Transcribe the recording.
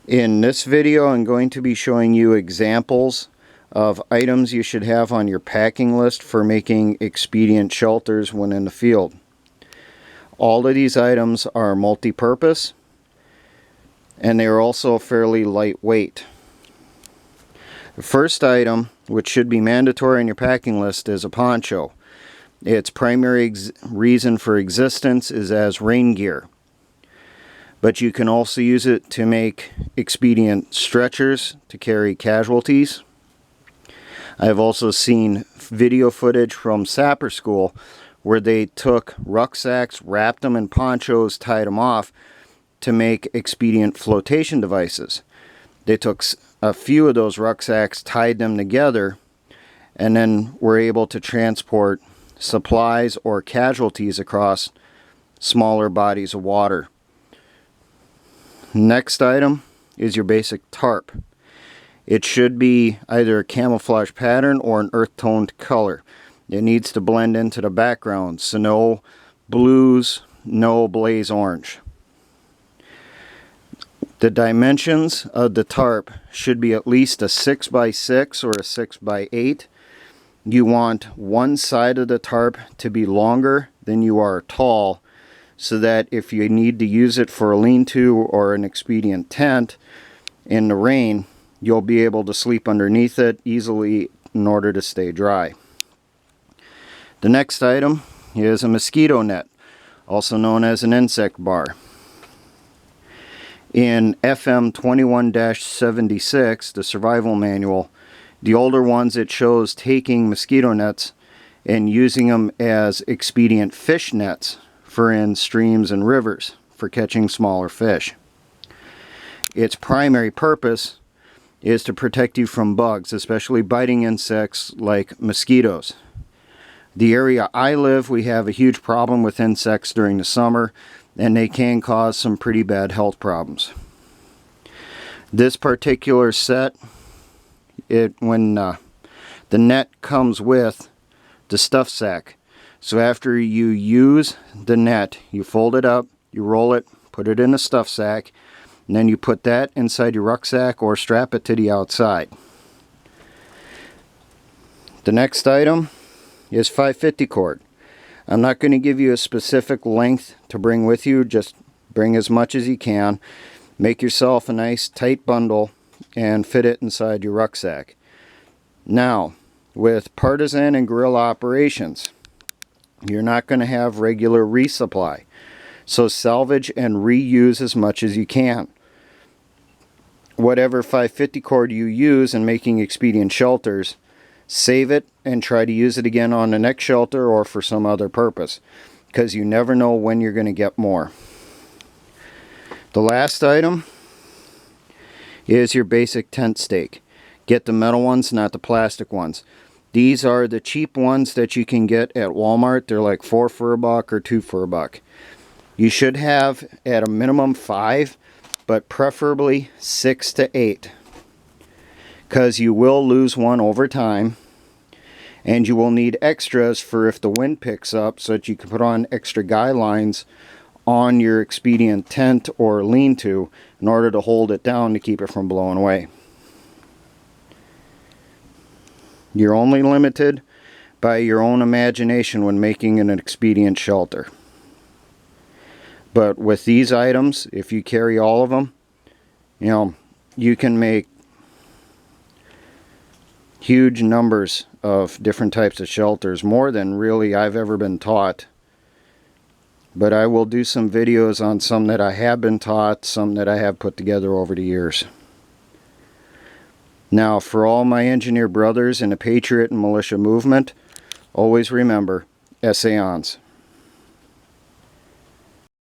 In this video, I'm going to be showing you examples of items you should have on your packing list for making expedient shelters when in the field. All of these items are multi-purpose, and they are also fairly lightweight. The first item, which should be mandatory on your packing list, is a poncho. Its primary reason for existence is as rain gear, but you can also use it to make expedient stretchers to carry casualties. I've also seen video footage from sapper school where they took rucksacks, wrapped them in ponchos, tied them off to make expedient flotation devices. They took a few of those rucksacks, tied them together, and then were able to transport supplies or casualties across smaller bodies of water. Next item is your basic tarp. It should be either a camouflage pattern or an earth-toned color. It needs to blend into the background, so no blues, no blaze orange. The dimensions of the tarp should be at least a 6x6 or a 6x8. You want one side of the tarp to be longer than you are tall, so that if you need to use it for a lean-to or an expedient tent in the rain, you'll be able to sleep underneath it easily in order to stay dry. The next item is a mosquito net, also known as an insect bar. In FM 21-76, the survival manual, the older ones, it shows taking mosquito nets and using them as expedient fish nets for in streams and rivers for catching smaller fish. Its primary purpose is to protect you from bugs, especially biting insects like mosquitoes. The area I live, we have a huge problem with insects during the summer, and they can cause some pretty bad health problems. This particular set, when the net comes with the stuff sack. So after you use the net, you fold it up, you roll it, put it in a stuff sack, and then you put that inside your rucksack or strap it to the outside. The next item is 550 cord. I'm not going to give you a specific length to bring with you, just bring as much as you can. Make yourself a nice tight bundle and fit it inside your rucksack. Now, with partisan and guerrilla operations, you're not going to have regular resupply. So salvage and reuse as much as you can. Whatever 550 cord you use in making expedient shelters, save it and try to use it again on the next shelter or for some other purpose, because you never know when you're going to get more. The last item is your basic tent stake. Get the metal ones, not the plastic ones. These are the cheap ones that you can get at Walmart. They're like 4 for $1 or 2 for $1. You should have at a minimum 5, but preferably 6 to 8. Because you will lose one over time. And you will need extras for if the wind picks up, so that you can put on extra guy lines on your expedient tent or lean-to in order to hold it down to keep it from blowing away. You're only limited by your own imagination when making an expedient shelter. But with these items, if you carry all of them, you can make huge numbers of different types of shelters, more than really I've ever been taught. But I will do some videos on some that I have been taught, some that I have put together over the years. Now, for all my engineer brothers in the Patriot and Militia movement, always remember, essayons.